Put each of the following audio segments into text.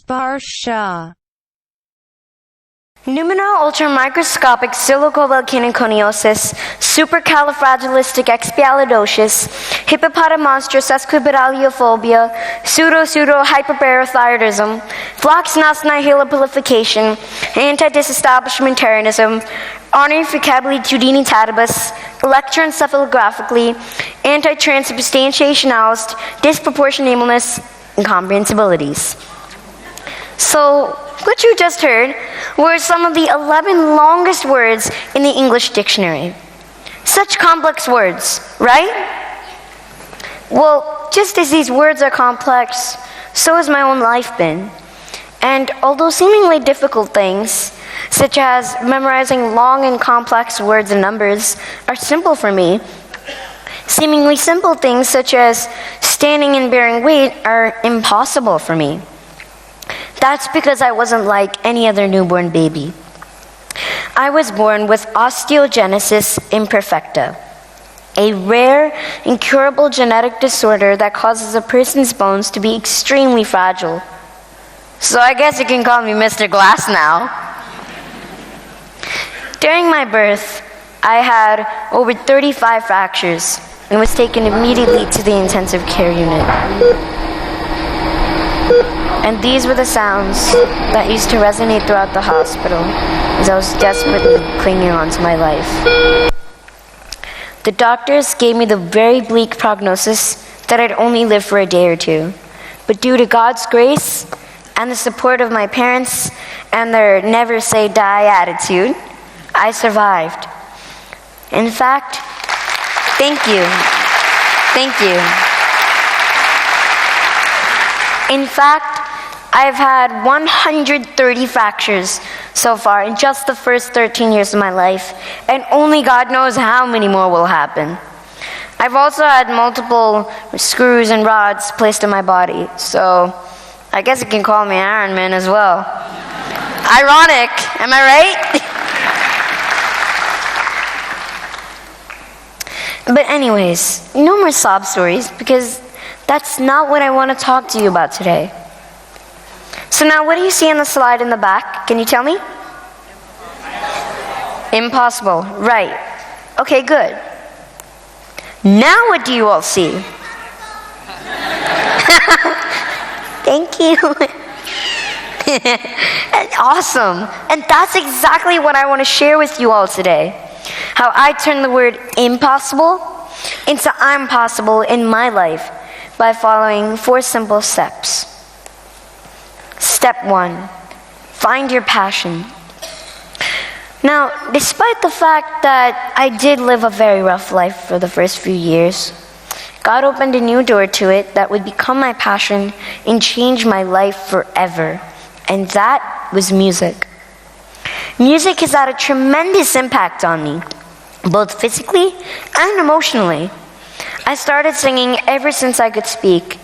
Sparsh Shah. Pneumono-ultramicroscopic silicovolcanoconiosis, supercalifragilisticexpialidocious, hippopotamonstrosesquipedaliophobia, pseudo-hyperparathyroidism, flox-nas-nihilopilification, anti-disestablishmentarianism, ornifrecabilitudinitatibus, electroencephalographically, anti-transubstantiationalist, disproportionableness, and comprehensibilities. So, what you just heard were some of the 11 longest words in the English dictionary. Such complex words, right? Well, just as these words are complex, so has my own life been. And although seemingly difficult things, such as memorizing long and complex words and numbers, are simple for me, seemingly simple things such as standing and bearing weight are impossible for me. That's because I wasn't like any other newborn baby. I was born with osteogenesis imperfecta, a rare, incurable genetic disorder that causes a person's bones to be extremely fragile. So I guess you can call me Mr. Glass now. During my birth, I had over 35 fractures and was taken immediately to the intensive care unit. And these were the sounds that used to resonate throughout the hospital as I was desperately clinging on to my life. The doctors gave me the very bleak prognosis that I'd only live for a day or two. But due to God's grace and the support of my parents and their never say die attitude, I survived. In fact, thank you. In fact, I've had 130 fractures so far in just the first 13 years of my life, and only God knows how many more will happen. I've also had multiple screws and rods placed in my body, so I guess you can call me Iron Man as well. Ironic, am I right? But anyways, no more sob stories, because that's not what I want to talk to you about today. So now, what do you see on the slide in the back? Can you tell me? Impossible, right. Okay, good. Now what do you all see? Thank you. Awesome. And that's exactly what I want to share with you all today. How I turn the word impossible into I'm possible in my life by following 4 simple steps. Step 1, find your passion. Now, despite the fact that I did live a very rough life for the first few years, God opened a new door to it that would become my passion and change my life forever. And that was music. Music has had a tremendous impact on me, both physically and emotionally. I started singing ever since I could speak.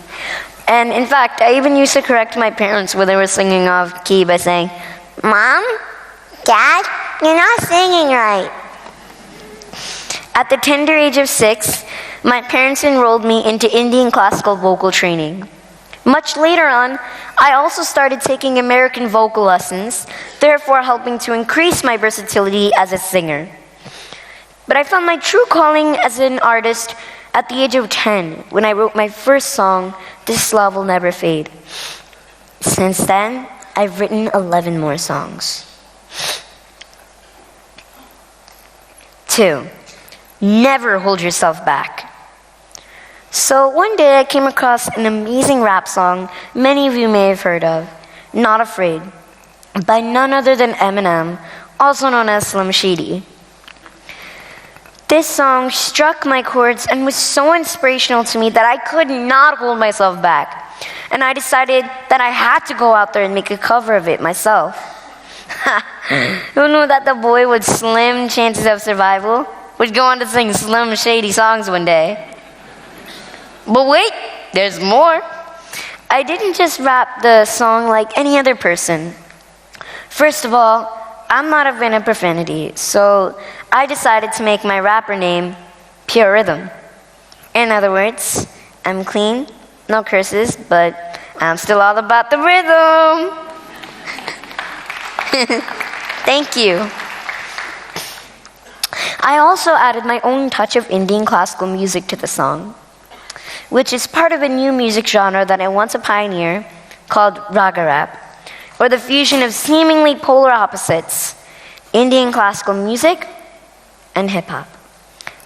And in fact, I even used to correct my parents when they were singing off key by saying, "Mom, Dad, you're not singing right." At the tender age of 6, my parents enrolled me into Indian classical vocal training. Much later on, I also started taking American vocal lessons, therefore helping to increase my versatility as a singer. But I found my true calling as an artist at the age of 10, when I wrote my first song, "This Love Will Never Fade." Since then, I've written 11 more songs. 2, never hold yourself back. So one day I came across an amazing rap song many of you may have heard of, "Not Afraid," by none other than Eminem, also known as Slim Shady. This song struck my chords and was so inspirational to me that I could not hold myself back. And I decided that I had to go out there and make a cover of it myself. Who knew that the boy with slim chances of survival would go on to sing Slim Shady songs one day? But wait, there's more. I didn't just rap the song like any other person. First of all, I'm not a fan of profanity, so I decided to make my rapper name Pure Rhythm. In other words, I'm clean, no curses, but I'm still all about the rhythm. Thank you. I also added my own touch of Indian classical music to the song, which is part of a new music genre that I want to pioneer called raga rap, or the fusion of seemingly polar opposites, Indian classical music and hip-hop.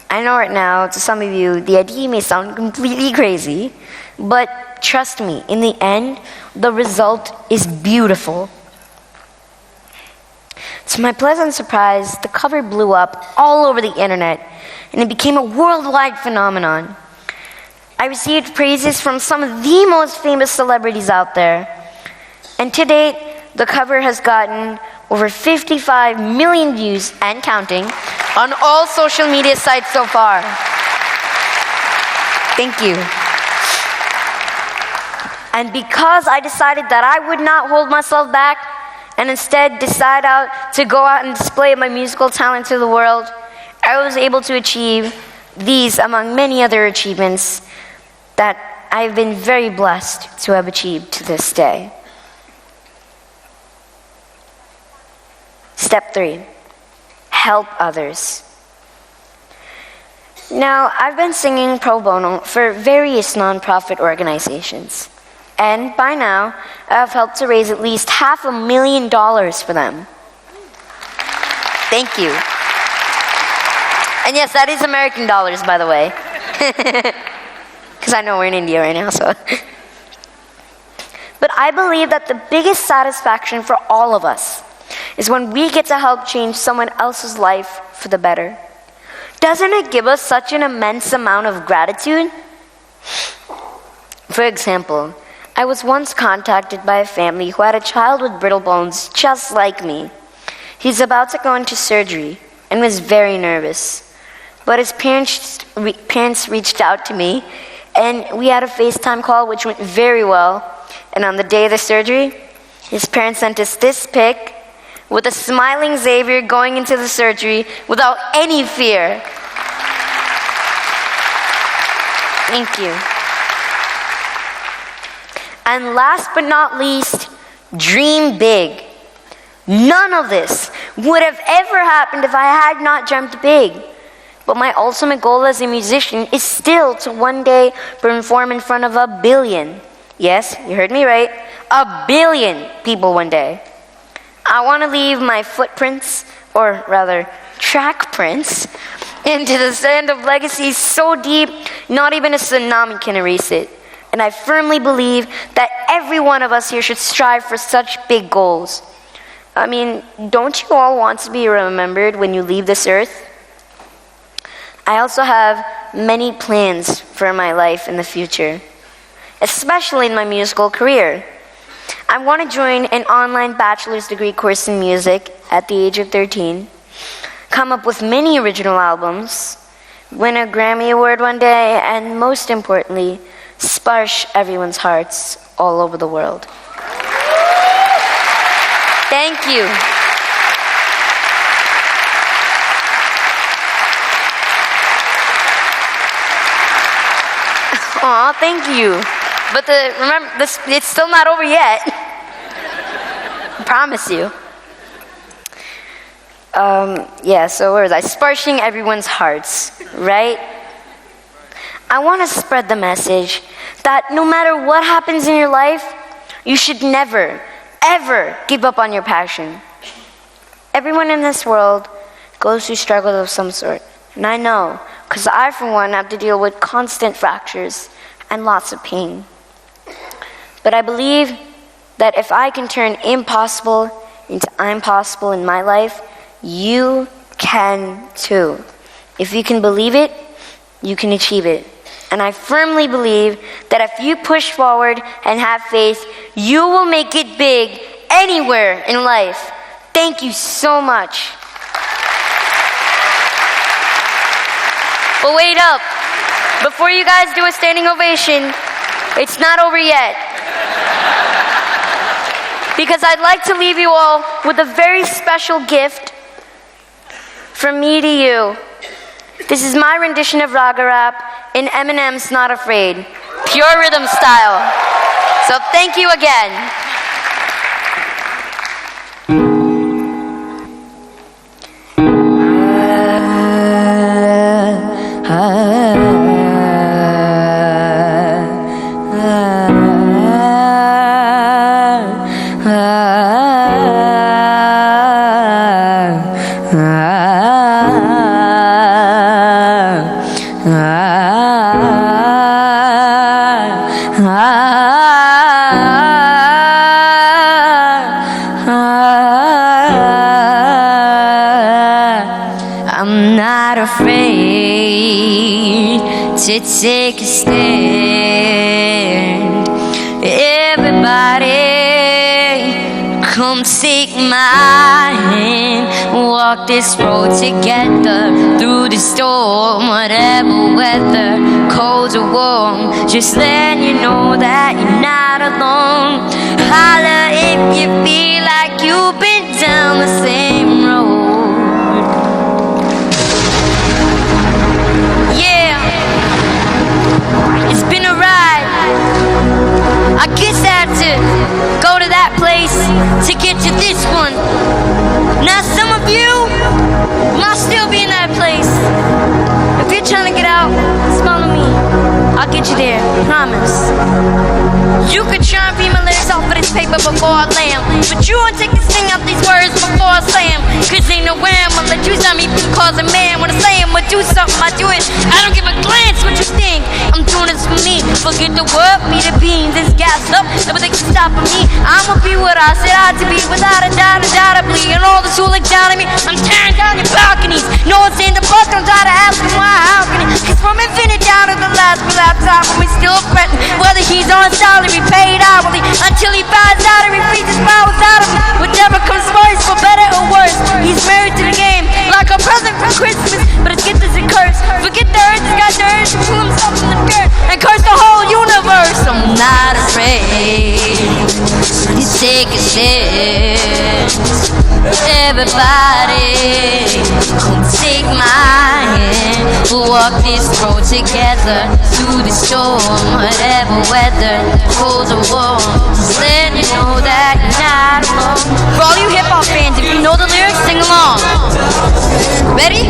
I know right now, to some of you, the idea may sound completely crazy, but trust me, in the end, the result is beautiful. To my pleasant surprise, the cover blew up all over the internet, and it became a worldwide phenomenon. I received praises from some of the most famous celebrities out there, and to date, the cover has gotten over 55 million views and counting on all social media sites so far. Thank you. And because I decided that I would not hold myself back and instead decide to go out and display my musical talent to the world, I was able to achieve these among many other achievements that I've been very blessed to have achieved to this day. Step 3, help others. Now, I've been singing pro bono for various nonprofit organizations, and by now, I've helped to raise at least $500,000 for them. Thank you. And yes, that is American dollars, by the way. Because I know we're in India right now, so. But I believe that the biggest satisfaction for all of us is when we get to help change someone else's life for the better. Doesn't it give us such an immense amount of gratitude? For example, I was once contacted by a family who had a child with brittle bones just like me. He's about to go into surgery and was very nervous. But his parents reached out to me, and we had a FaceTime call which went very well. And on the day of the surgery, his parents sent us this pic with a smiling Xavier going into the surgery without any fear. Thank you. And last but not least, dream big. None of this would have ever happened if I had not dreamt big. But my ultimate goal as a musician is still to one day perform in front of 1 billion. Yes, you heard me right. 1 billion people one day. I want to leave my footprints, or rather, track prints, into the sand of legacy so deep, not even a tsunami can erase it. And I firmly believe that every one of us here should strive for such big goals. I mean, don't you all want to be remembered when you leave this earth? I also have many plans for my life in the future, especially in my musical career. I want to join an online bachelor's degree course in music at the age of 13, come up with many original albums, win a Grammy Award one day, and most importantly, sparsh everyone's hearts all over the world. Thank you. Aw, thank you. But remember, it's still not over yet. I promise you. So where was I? Sparshing everyone's hearts, right? I want to spread the message that no matter what happens in your life, you should never, ever give up on your passion. Everyone in this world goes through struggles of some sort. And I know, because I, for one, have to deal with constant fractures and lots of pain. But I believe that if I can turn impossible into I'm possible in my life, you can too. If you can believe it, you can achieve it. And I firmly believe that if you push forward and have faith, you will make it big anywhere in life. Thank you so much. But wait up. Before you guys do a standing ovation, it's not over yet. Because I'd like to leave you all with a very special gift from me to you. This is my rendition of Raga Rap in Eminem's Not Afraid, pure rhythm style. So thank you again. I'm not afraid to take a stand. Everybody, come take my hand. Walk this road together through the storm, whatever weather, cold or warm. Just let you know that you're not alone. Holla if you feel like you've been down the same road. It's been a ride. I guess I had to go to that place to get to this one. Now some of you might still be in that place. If you're trying to get out, smile at me. I'll get you there, promise. You could try and read my lyrics off of this paper before I lay 'em, but you won't take this thing out these words before I say 'em. Cause ain't no way I'ma let you stop me from causing man. When I say I'm gonna do something, I do it. I don't give a glance what you think. I'm doing this for me. Forget the word, me the beans. This gas up, nobody can stop me. I'ma be what I said I to be, without a doubt, undoubtedly. And all the who look down at me, I'm tearing down your balconies. No one's in the book, I'm tired of asking why, how can it? Cause from infinite down to the last laptop, we still fretting whether he's on salary, paid hourly, until he finds out and he frees his powers out of him. Whatever comes first, for better or worse, he's married to the game, like a present for Christmas. But his gift is a curse. Forget the earth, he's got the urge to pull himself from the dirt and curse the whole universe. I'm not afraid to take a stance. Everybody, come take my hand. We'll walk this road together through the storm, whatever weather, cold or warm. Just let you know that you're not alone. For all you hip-hop fans, if you know the lyrics, sing along. Ready?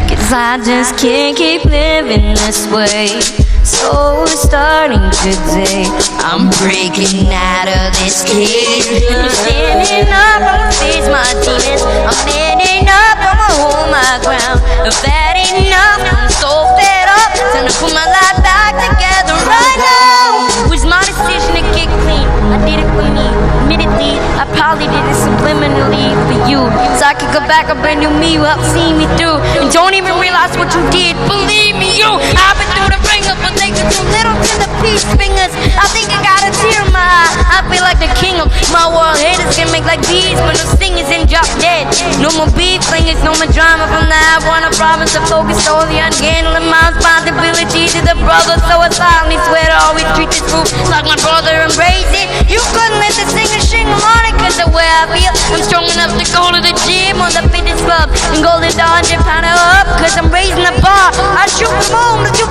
Cause I just can't keep living this way. So starting today, I'm breaking out of this cage. I'm standing up, I'ma face my demons. I'm standing up, I'ma hold my ground. If that ain't enough, I'm so fed up. Time to put my life back together right now. It was my decision to get clean. I did it for me. Admittedly, I probably did it subliminally for you, so I could go back a brand new me who helped see me through. And don't even realize what you did. Believe me, you. I've been through the ringer, but they get too little to the peace fingers. I think I got a tear in my eye. I feel like the king of my world. Haters can make like bees, but no stingers and drop dead. No more beef flingers, no more drama from the I want a promise to focus solely on handling my responsibility to the brother. So I silently swear to always treat this group like my brother, embrace it. You couldn't let the singer shingle on it, cause the way I feel, I'm strong enough to go to the gym or the fitness club and go lift 100 pound up, cause I'm raising the bar. I shoot from home to do